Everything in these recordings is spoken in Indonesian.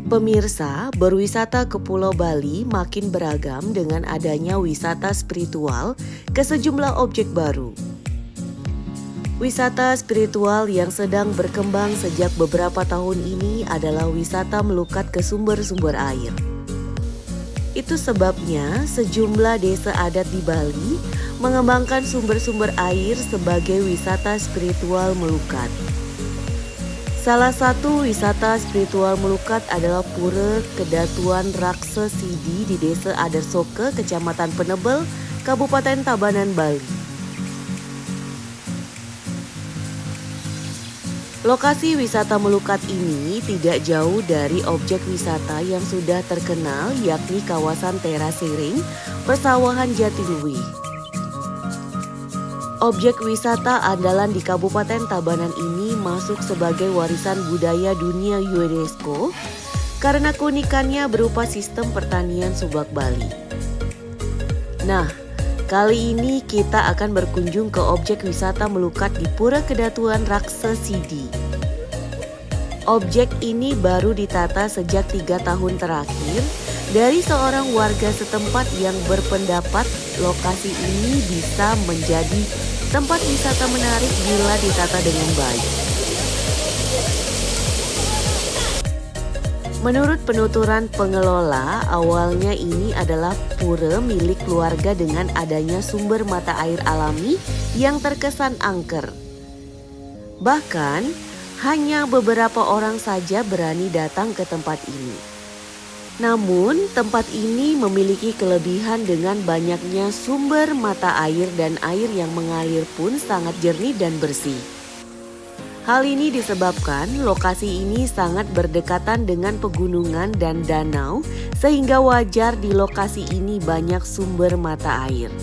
Pemirsa, berwisata ke Pulau Bali makin beragam dengan adanya wisata spiritual ke sejumlah objek baru. Wisata spiritual yang sedang berkembang sejak beberapa tahun ini adalah wisata melukat ke sumber-sumber air. Itu sebabnya sejumlah desa adat di Bali mengembangkan sumber-sumber air sebagai wisata spiritual melukat. Salah satu wisata spiritual melukat adalah Pura Kedatuan Raksa Sidi di Desa Adarsoke, Kecamatan Penebel, Kabupaten Tabanan, Bali. Lokasi wisata melukat ini tidak jauh dari objek wisata yang sudah terkenal, yakni kawasan Terasering, Persawahan Jatiluwih. Objek wisata andalan di Kabupaten Tabanan ini masuk sebagai warisan budaya dunia UNESCO karena keunikannya berupa sistem pertanian subak Bali. Nah, kali ini kita akan berkunjung ke objek wisata melukat di Pura Kedatuan Raksa Sidi. Objek ini baru ditata sejak 3 tahun terakhir dari seorang warga setempat yang berpendapat lokasi ini bisa menjadi tempat wisata menarik bila ditata dengan baik. Menurut penuturan pengelola, awalnya ini adalah pura milik keluarga dengan adanya sumber mata air alami yang terkesan angker. Bahkan, hanya beberapa orang saja berani datang ke tempat ini. Namun, tempat ini memiliki kelebihan dengan banyaknya sumber mata air dan air yang mengalir pun sangat jernih dan bersih. Hal ini disebabkan lokasi ini sangat berdekatan dengan pegunungan dan danau, sehingga wajar di lokasi ini banyak sumber mata air.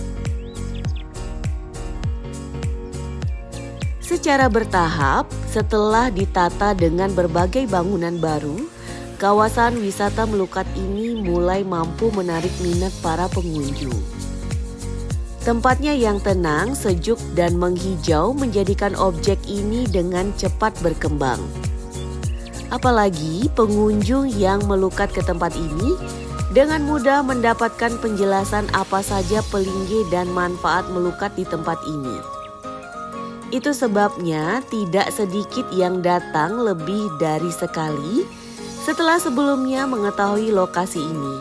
Secara bertahap, setelah ditata dengan berbagai bangunan baru, kawasan wisata melukat ini mulai mampu menarik minat para pengunjung. Tempatnya yang tenang, sejuk, dan menghijau menjadikan objek ini dengan cepat berkembang. Apalagi pengunjung yang melukat ke tempat ini dengan mudah mendapatkan penjelasan apa saja pelinggi dan manfaat melukat di tempat ini. Itu sebabnya tidak sedikit yang datang lebih dari sekali setelah sebelumnya mengetahui lokasi ini.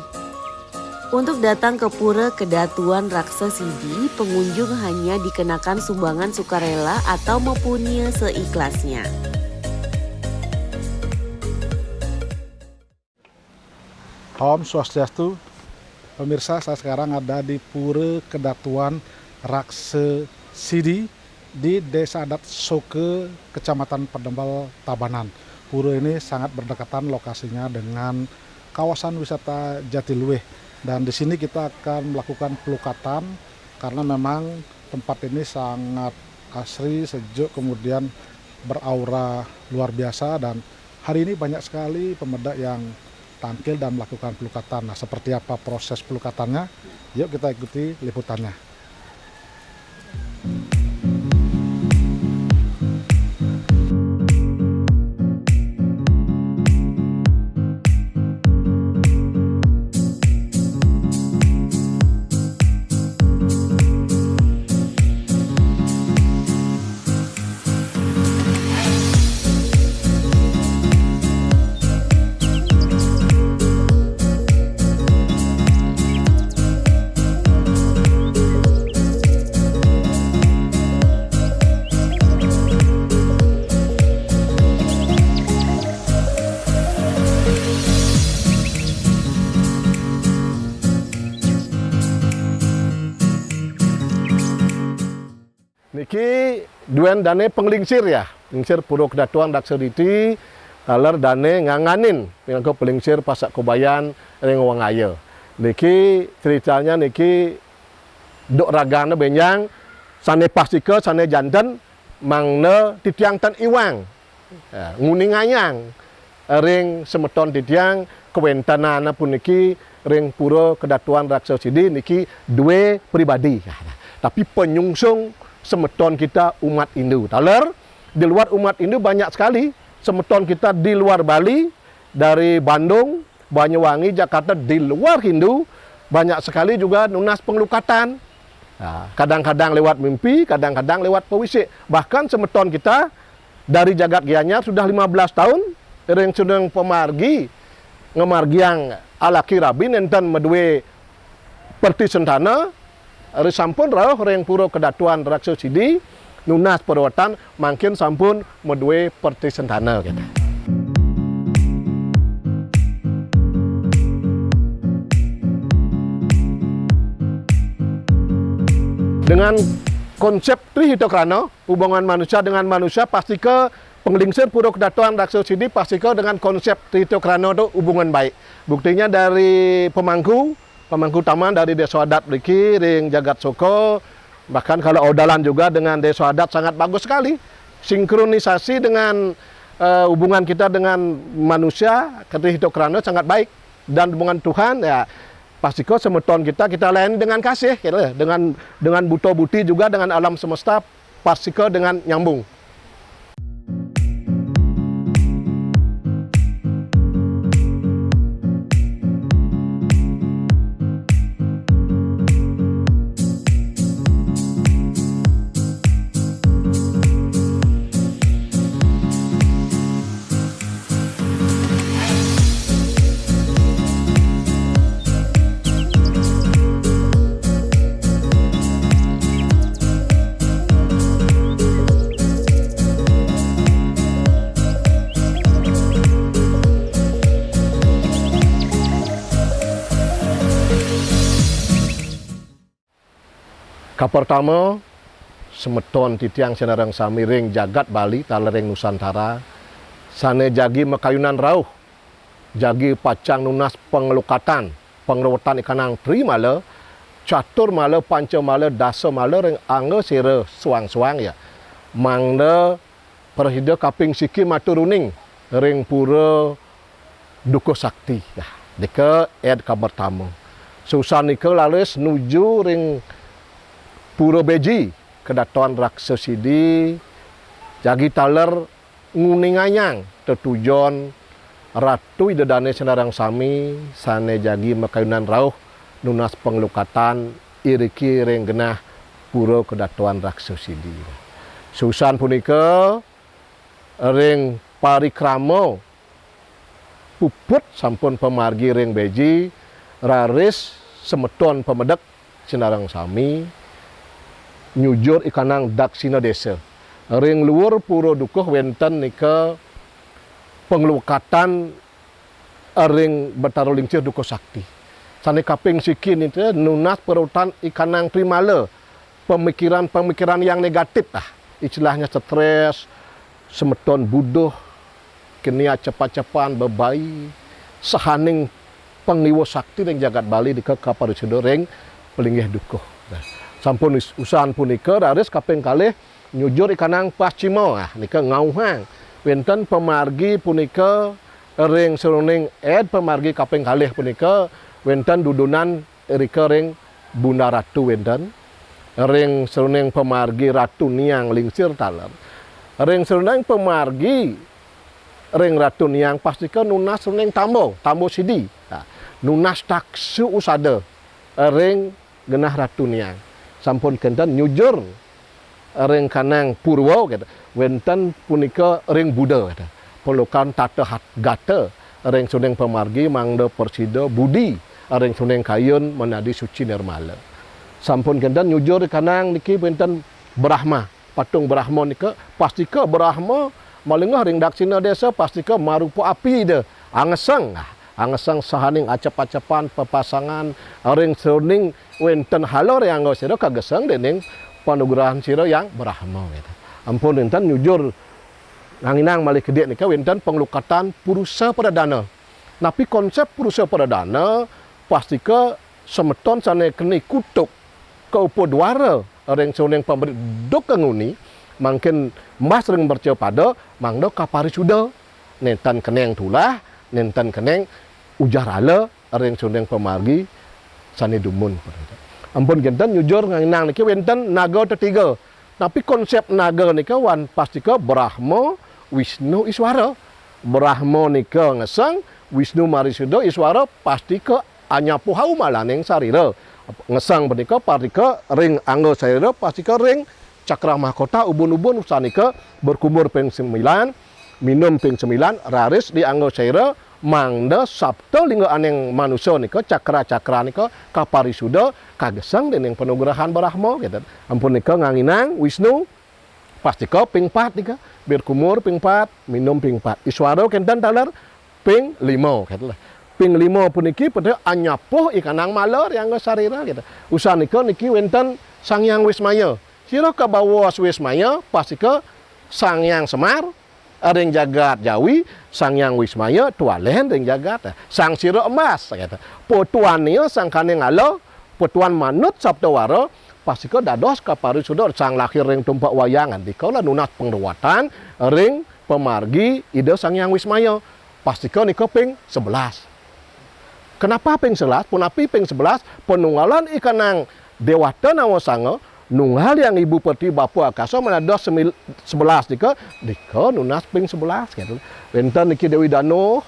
Untuk datang ke Pura Kedatuan Raksa Sidi, pengunjung hanya dikenakan sumbangan sukarela atau mempunyai seikhlasnya. Om Swastiastu, pemirsa, saya sekarang ada di Pura Kedatuan Raksa Sidi di Desa Adat Soke, Kecamatan Penebel, Tabanan. Pura ini sangat berdekatan lokasinya dengan kawasan wisata Jatiluwih. Dan di sini kita akan melakukan pelukatan karena memang tempat ini sangat asri, sejuk, kemudian beraura luar biasa. Dan hari ini banyak sekali pemuda yang tampil dan melakukan pelukatan. Nah, seperti apa proses pelukatannya? Yuk kita ikuti liputannya. Niki duen dane penglingsir ya, penglingsir Pura Kedatuan Raksa Sidi, taler dane nganganin, nganggo penglingsir pasak kobayan ring wangaya. Niki ceritanya niki dok ragane benyang, sane pastika, sane jantan, mangne titiang tan iwang, nguning anyang, ring semeton titiang kewentanana pun niki ring Pura Kedatuan Raksa Sidi niki dua pribadi, tapi penyungsung semeton kita umat Hindu. Taler di luar umat Hindu banyak sekali semeton kita di luar Bali dari Bandung, Banyuwangi, Jakarta, di luar Hindu, banyak sekali juga nunas pengelukatan. Nah, kadang-kadang lewat mimpi, kadang-kadang lewat pewisik. Bahkan semeton kita dari Jagat Gianyar sudah 15 tahun, yang sedang pemargi, ngemargiang ala kirabin, enten medue perti sentana, sampun rauh reng puro kedatuan Raksa Sidi, nunas perawatan, makin sampun medue perti sentana. Gitu. Dengan konsep Trihitokrana, hubungan manusia dengan manusia, pasti ke penglingsir puro kedatuan Raksa Sidi, pasti ke dengan konsep Trihitokrana itu hubungan baik. Buktinya dari pemangku taman dari desa adat Riki, ring Jagat Soko, bahkan kalau odalan juga dengan desa adat sangat bagus sekali. Sinkronisasi dengan hubungan kita dengan manusia, Trihitokrana sangat baik. Dan hubungan Tuhan, ya pasti kok semeton kita layani dengan kasih, gitu. dengan buto buti juga dengan alam semesta, pasti kok dengan nyambung. Pertama, semeton titiang senarang sami ring Jagat Bali, talereng Nusantara, sane jagi mekayunan rauh, jagi pacang nunas pengelukatan, pengerawatan ikanang trimala, catur mala, panca mala, dasa mala, ring angga sira suang-suang ya. Mangda perhida kaping siki maturuning, ring pura duko sakti ya. Deka ed kabar tamu. Susah nika lalis nuju ring Pura Beji, kedatuan Raksa Sidi, jagi taler nguninganyang, tertujon Ratu Idedane Senarang Sami, sane jagi makayunan rauh, nunas pengelukatan, iriki ring genah Pura kedatuan Raksa Sidi. Susan punika ring parikramo, puput sampun pemargi ring Beji, raris semeton pemedek Senarang Sami, nyujur ikanang daksina desa. Ring luar pura dukuh wenten nika pengelukatan ring Betaro Lingsir dukuh sakti. Sane kaping sikin itu nunas perutan ikanang primala. Pemikiran-pemikiran yang negatif lah. Istilahnya stres, semeton buduh, kenia cepat-cepan bebai, sahaning pengliwo sakti ring Jagat Bali di kaparisudo ring pelinggih dukuh. Sampun usahan punika raris kaping kalih nyujur ikanang Paschima nika ngauhang wenten pemargi punika ring seruning pemargi kaping kalih punika wenten dudunan rika ring Bunda Ratu wenten ring seruning pemargi Ratu Niang Lingsir taler ring seruning pemargi ring Ratu Niang pastika nunas seruning Tambo Sidi nunas taksu usada ring genah Ratu Niang sampun kenten nyujur ring kanang Purwo kata wenten punika ring Buddha kata pelukan tata hat gata ring suneng pemargi mangda persida budi ring suneng kayun menadi suci nirmala sampun kenten nyujur kanang niki wenten Brahma patung Brahma nika pastika Brahma malengah ring daksina desa pastika marupa api de angesang sahaning acap-acapan pepasangan ring suning wenten halor yang ngau sira kagesang dening panugrahan sira yang Brahma gitu. Ampun enten nyujur nganginang malih kedek nika wenten pengelukatan purusa pradana. Tapi konsep purusa pradana pasti ke semeton sane keni kutuk ke upodwara ring suning pemberi dok nguni mangkin mas ring berca pada mangdo kaparisuda nentan keneng tulah nentan keneng ujarala ring suning pemargi sane dumun. Ampun genten nyujur nganginang niki wenten naga tetiga. Tapi konsep naga nika wan pasti ke Brahma, Wisnu, Iswara. Brahma nika ngesang, Wisnu Marisuda Iswara pasti ke anyapu haumalaneng sarira. Ngesang punika partika ring anggo sarira pasti ke ring cakra mahkota ubun-ubun usanika berkumur ping 9, minum ping 9, raris di anggo sarira mangda sabta lingga aneng manusia nika cakra-cakra nika kaparisuda kagesang dening penugrahan Brahma gitu. Ampun nika nganginang Wisnu pasti ke ping 4 nika berkumur ping 4, minum ping 4. Iswara kenten taler ping 5 gitu lah. Ping 5 puniki pada anyapuh ikanang maler yang sarira gitu. Usaha nika niki wenten Sang Hyang Wismaya. Sira ka bawa Wismaya pasti ke Sang Hyang Semar ring jagat Jawi, Sang Hyang Wismaya tualen ring jagat. Sang Sira Emas gitu. Potuan niya sang kane ngalo, potuan manut sabdawara pasti ke dados ka parisuda sang lahir ring tumpak wayangan dikala nunas pengruwatan ring pemargi ide Sang Hyang Wismaya. Pasti ke nika ping 11. Kenapa ping 11? Punapi ping 11 penunggalan ikanang Dewata Nawasanga nunggal yang ibu peti bapu akasa menados 11 nika nunas ping 11 gitu. Wenten niki Dewi Danu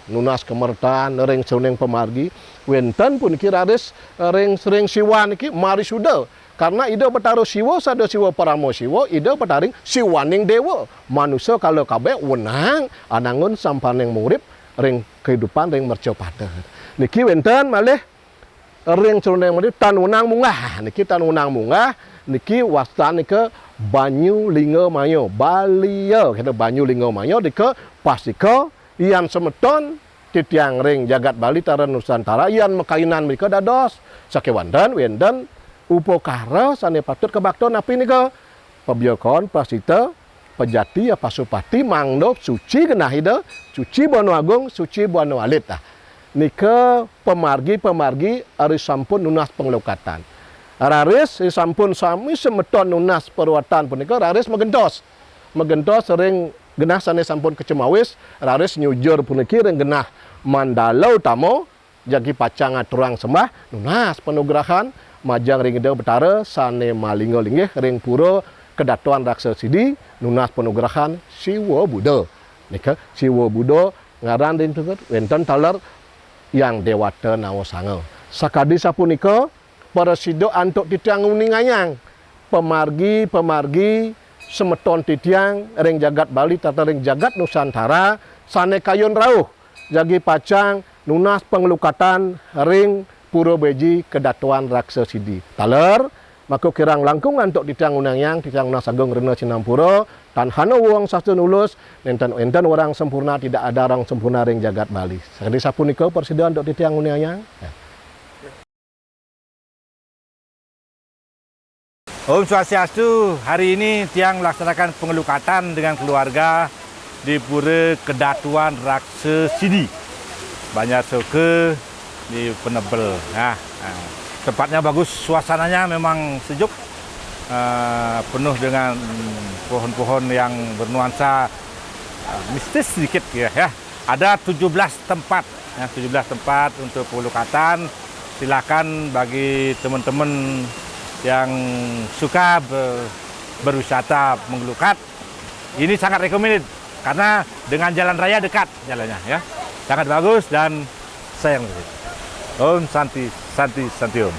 nunas kemertan ring suneng pemargi. Wenten pun niki raris ring siwa niki Marisuda. Karena ida betaruh siwa sada siwa paramo siwa ida betaring siwaning dewa. Manusia kalau kabeh wenang anangun sampaneng murip ring kehidupan ring merca pada. Niki wenten malih ring celoneng murip tanunang munggah. Niki tanunang munggah niki wastan nika Banyu Lingga Maya Balia kita Banyu Lingga Maya dika pasika ian semeton titiang ring jagat Bali tara Nusantara ian makainan mereka dados sakewandan wenden upokara sane patut kebakton api nika pabiyakon pasita pejati ya pasupati mangdop suci genah ida suci Bono Agung suci Bono Alit nika pemargi ari sampun nunas penglukatan raris sampun sami semeton nunas perwatan punika raris megentos ring genah sane sampun kecemawis raris nyujur puniki ring genah Mandala Utama jagi pacang aturang sembah nunas penugrahan majang ring ida betara sane malinggo linggih ring pura kedatuan raksa sidi nunas penugrahan Siwa Buddha nika Siwa Buddha ngaran ring tuket wenten taler yang Dewata Nawasanga sakadi sapunika para sido antuk titiang uninganyang pemargi semeton titiang ring jagat Bali tata ring jagat Nusantara sane kayun rauh jagi pacang nunas penglukatan ring pura beji kedatuan raksa sidi taler maka kirang langkung antuk titiang unangnyang titiang unas agung rena Cinampura tan hana wong sastun ulus enten orang sempurna tidak ada orang sempurna ring jagat Bali sakadi sapunika persido antuk titiang unangnyang Om Swastiastu, hari ini Tiang melaksanakan pengelukatan dengan keluarga di Pura Kedatuan Raksa Sidi, Banjar Soke di Penebel. Tempatnya bagus, suasananya memang sejuk, penuh dengan pohon-pohon yang bernuansa mistis sedikit ya. Ada 17 tempat, 17 tempat untuk pengelukatan. Silakan bagi teman-teman yang suka berwisata menggelukat, ini sangat recommended karena dengan jalan raya dekat jalannya ya, sangat bagus dan sayang. Om Santi Santi Santi Om.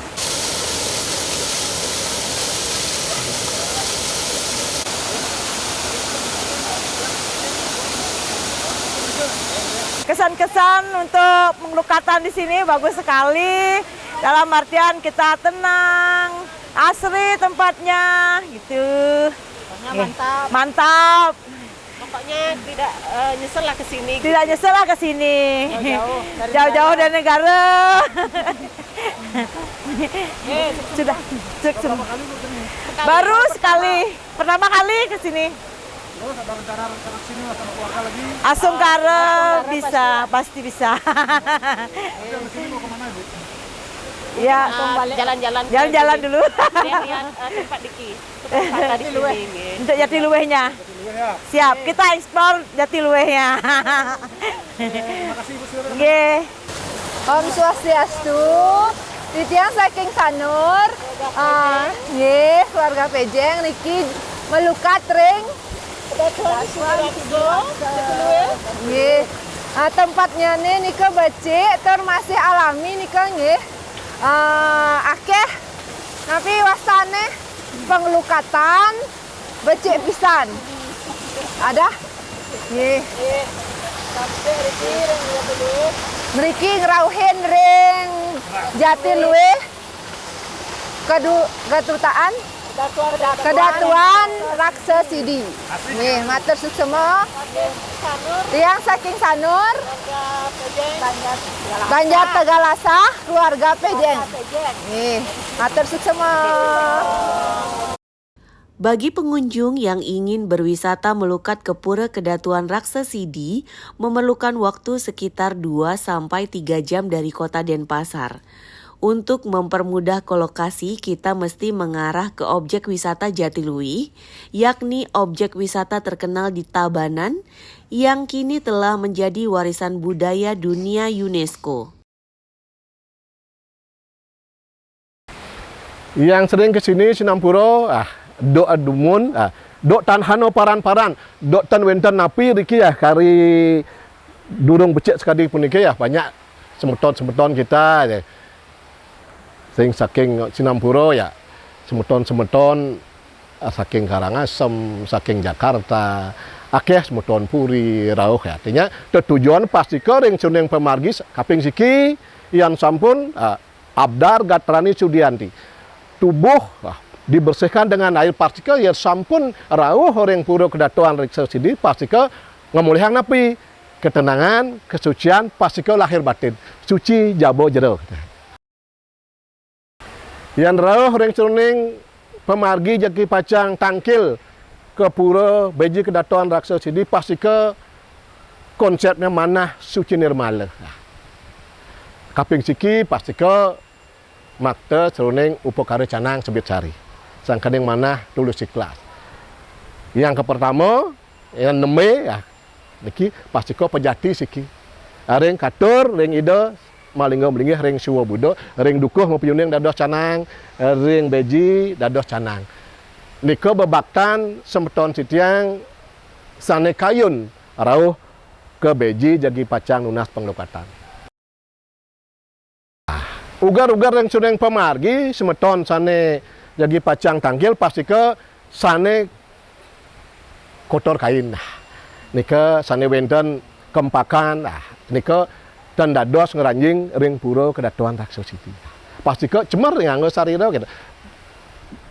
Kesan-kesan untuk pengelukatan di sini bagus sekali. Dalam artian kita tenang, asri tempatnya, gitu. Mantap. Mantap. Pokoknya tidak nyesel lah ke sini. Tidak nyesel lah ke sini. Jauh-jauh dari negara. Sudah. Baru sekali. Pertama kali ke sini. Terus ada rencana sini sama keluarga lagi? Asung kare bisa, pasti bisa. Dari sini mau kemana Ibu? Ya, jalan-jalan dulu. Lihat tempat diki. Tempat di sini. Untuk Jatiluwehnya. Siap, kita eksplor Jatiluwehnya. Terima kasih Ibu Sri. Nggih. Om Swastiastu, titiang saking Sanur, nggih keluarga Pejeng niki melukat ring. Nggih, Tempatnya nih nika becik, masih alami nika nggih. Akeh tapi wastane pengelukatan becik pisan. Ada? Nggih. Mriki ngrauhin ring Jatiluwih Kedutaan Kedatuan Raksa Sidi. Nih, matur suksema. Tiang saking Sanur, Banjar Tegalasa, keluarga Pejeng. Nih, matur suksema. Bagi pengunjung yang ingin berwisata melukat ke Pura Kedatuan Raksa Sidi, memerlukan waktu sekitar 2-3 jam dari kota Denpasar. Untuk mempermudah kolokasi, kita mesti mengarah ke objek wisata Jatiluwih, yakni objek wisata terkenal di Tabanan, yang kini telah menjadi warisan budaya dunia UNESCO. Yang sering ke sini Sinampuro, dok adumun, dok tan hano paran-paran, dok tan wenten napi riki ya kari durung becek sekali puniki ya banyak semeton-semeton kita ya. Sing saking Sinampuro ya semeton-semeton saking Karangasem, saking Jakarta, akeh semeton Puri, Rauh ya. Artinya tujuan pasti ke ring suneng pemargi kaping siki yang sampun abdar gatrani Sudianti. Tubuh dibersihkan dengan air partikel ya sampun Rauh orang Pura Kedatuan Raksa Sidi partikel ngemulihang napi ketenangan, kesucian partikel lahir batin, suci jabo jero. Yang Rauh orang suneng pemargi jaki pacang tangkil ke Pura Beji Kedatuan Raksa Sidi pasti ke konsepnya mana suci nirmala. Kaping siki pasti ke makta seruneng upakara canang sebit sari. Sangkadeng mana tulus ikhlas. Yang pertama yang neme niki pasti ke pejati siki. Areng katur ring ida malingga melinggih ring suwa budo, ring dukuh maupun dados canang, ring beji dados canang. Nika bebaktan semeton sitiang sane kayun Rauh ke beji jadi pacang nunas penglukatan. Ugar-ugar yang suneng pemargi semeton sane jadi pacang tangkil pasti ke sane kotor kain. Nika sane wenten kempakan. Nika dan dados ngeranjing ring Pura Kedatuan Raksa Sidi. Pasti ke cemer nganggo sarira gitu.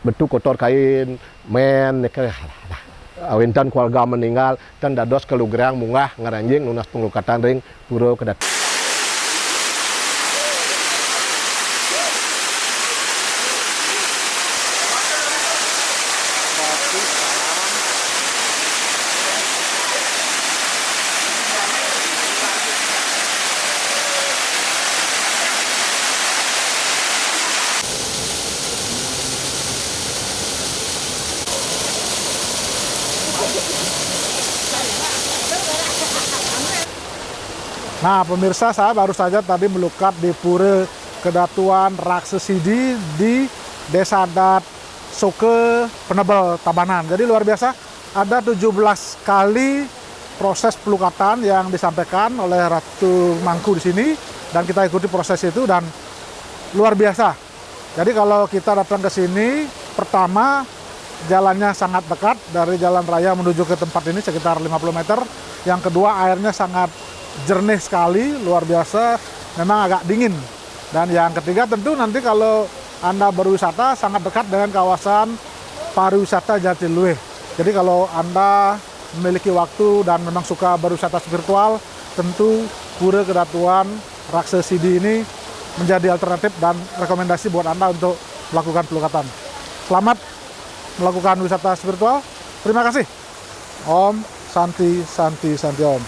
Bentuk kotor kain, men nika awentan keluarga meninggal dan dados kelugerang munggah ngeranjing nunas penglukatan ring Pura Kedatuan. Nah pemirsa, saya baru saja tadi melukat di Pura Kedatuan Raksa Sidi di Desa Adat Soke Penebel Tabanan. Jadi luar biasa, ada 17 kali proses pelukatan yang disampaikan oleh Ratu Mangku di sini dan kita ikuti proses itu dan luar biasa. Jadi kalau kita datang ke sini, pertama jalannya sangat dekat dari jalan raya menuju ke tempat ini sekitar 50 meter. Yang kedua airnya sangat jernih sekali, luar biasa, memang agak dingin. Dan yang ketiga tentu nanti kalau Anda berwisata sangat dekat dengan kawasan pariwisata Jatiluwih. Jadi kalau Anda memiliki waktu dan memang suka berwisata spiritual, tentu Pura Kedatuan Raksa Sidi ini menjadi alternatif dan rekomendasi buat Anda untuk melakukan pelukatan. Selamat melakukan wisata spiritual. Terima kasih. Om Santi Santi Santi Om.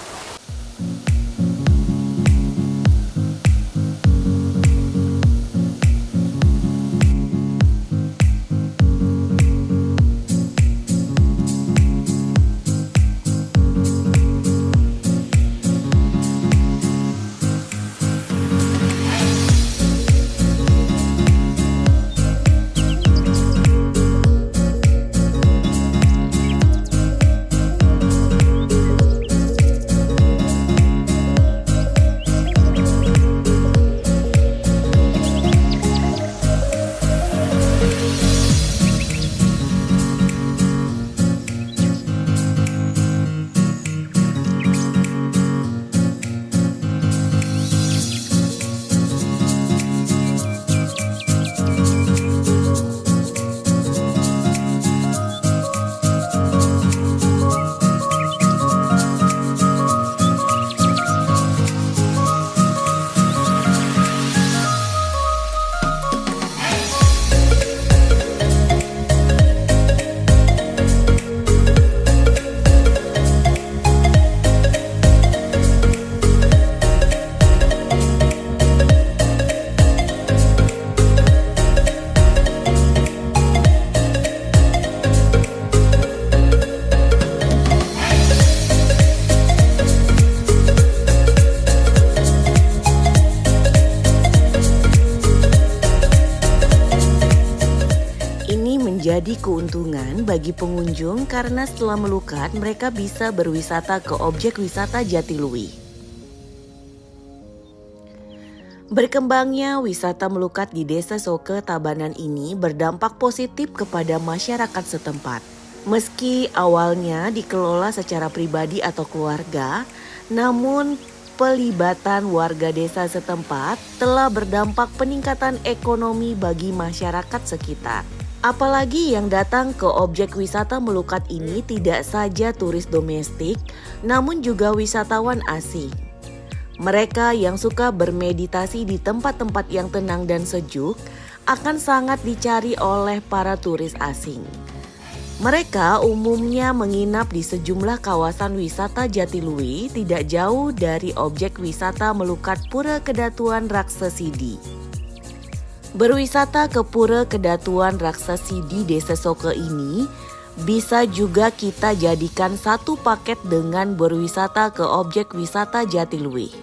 menjadi keuntungan bagi pengunjung karena setelah melukat mereka bisa berwisata ke objek wisata Jatiluwih. Berkembangnya wisata melukat di Desa Soke Tabanan ini berdampak positif kepada masyarakat setempat. Meski awalnya dikelola secara pribadi atau keluarga, namun pelibatan warga desa setempat telah berdampak peningkatan ekonomi bagi masyarakat sekitar. Apalagi yang datang ke objek wisata melukat ini tidak saja turis domestik, namun juga wisatawan asing. Mereka yang suka bermeditasi di tempat-tempat yang tenang dan sejuk akan sangat dicari oleh para turis asing. Mereka umumnya menginap di sejumlah kawasan wisata Jatiluwih tidak jauh dari objek wisata melukat Pura Kedatuan Raksasidi. Berwisata ke Pura Kedatuan Raksasidi Desa Soke ini bisa juga kita jadikan satu paket dengan berwisata ke objek wisata Jatiluwih.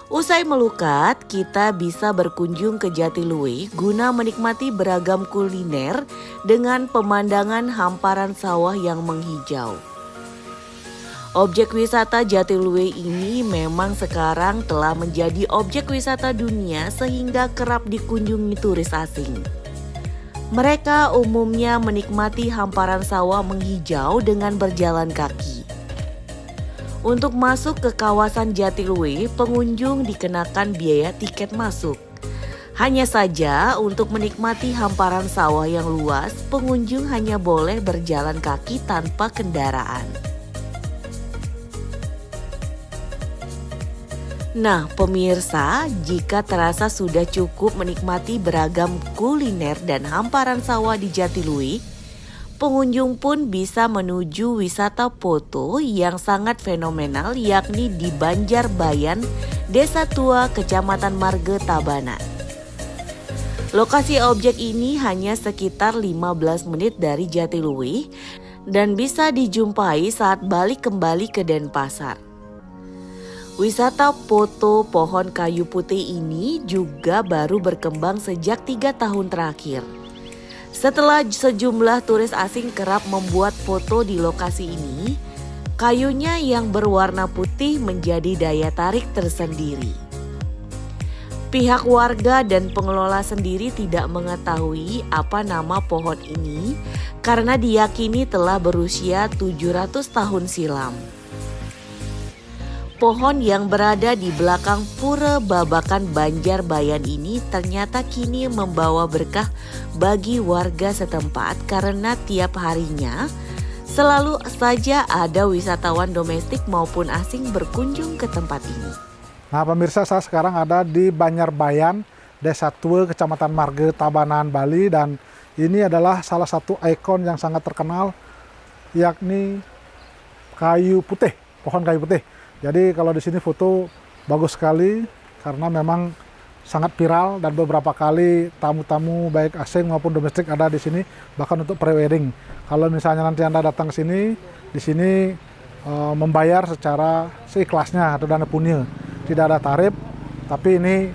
Usai melukat, kita bisa berkunjung ke Jatiluwih guna menikmati beragam kuliner dengan pemandangan hamparan sawah yang menghijau. Objek wisata Jatiluwih ini memang sekarang telah menjadi objek wisata dunia sehingga kerap dikunjungi turis asing. Mereka umumnya menikmati hamparan sawah menghijau dengan berjalan kaki. Untuk masuk ke kawasan Jatiluwih, pengunjung dikenakan biaya tiket masuk. Hanya saja untuk menikmati hamparan sawah yang luas, pengunjung hanya boleh berjalan kaki tanpa kendaraan. Nah, pemirsa, jika terasa sudah cukup menikmati beragam kuliner dan hamparan sawah di Jatiluwih, pengunjung pun bisa menuju wisata foto yang sangat fenomenal yakni di Banjarbayan, Desa Tua, Kecamatan Marga Tabanan. Lokasi objek ini hanya sekitar 15 menit dari Jatiluwih dan bisa dijumpai saat balik kembali ke Denpasar. Wisata foto pohon kayu putih ini juga baru berkembang sejak 3 tahun terakhir. Setelah sejumlah turis asing kerap membuat foto di lokasi ini, kayunya yang berwarna putih menjadi daya tarik tersendiri. Pihak warga dan pengelola sendiri tidak mengetahui apa nama pohon ini karena diyakini telah berusia 700 tahun silam. Pohon yang berada di belakang Pura Babakan Banjarbayan ini ternyata kini membawa berkah bagi warga setempat karena tiap harinya selalu saja ada wisatawan domestik maupun asing berkunjung ke tempat ini. Nah pemirsa, saya sekarang ada di Banjarbayan, Desa Tua, Kecamatan Marga Tabanan, Bali, dan ini adalah salah satu ikon yang sangat terkenal yakni kayu putih, pohon kayu putih. Jadi kalau di sini foto bagus sekali karena memang sangat viral dan beberapa kali tamu-tamu baik asing maupun domestik ada di sini bahkan untuk pre-wedding. Kalau misalnya nanti Anda datang ke sini, di sini membayar secara seikhlasnya atau dana punya. Tidak ada tarif, tapi ini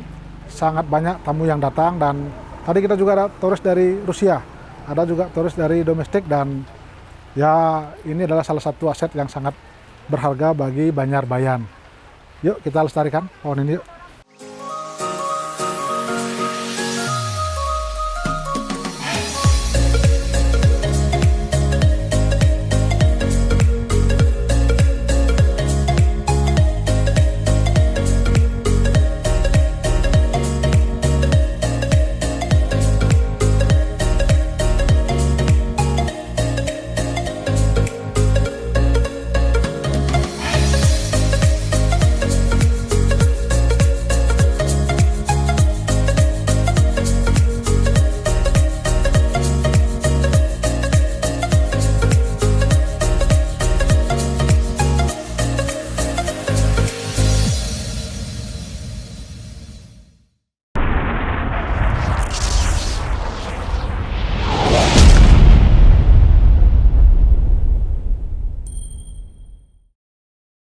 sangat banyak tamu yang datang dan tadi kita juga ada turis dari Rusia, ada juga turis dari domestik dan ya ini adalah salah satu aset yang sangat berharga bagi Banjarbayan. Yuk kita lestarikan pohon ini yuk.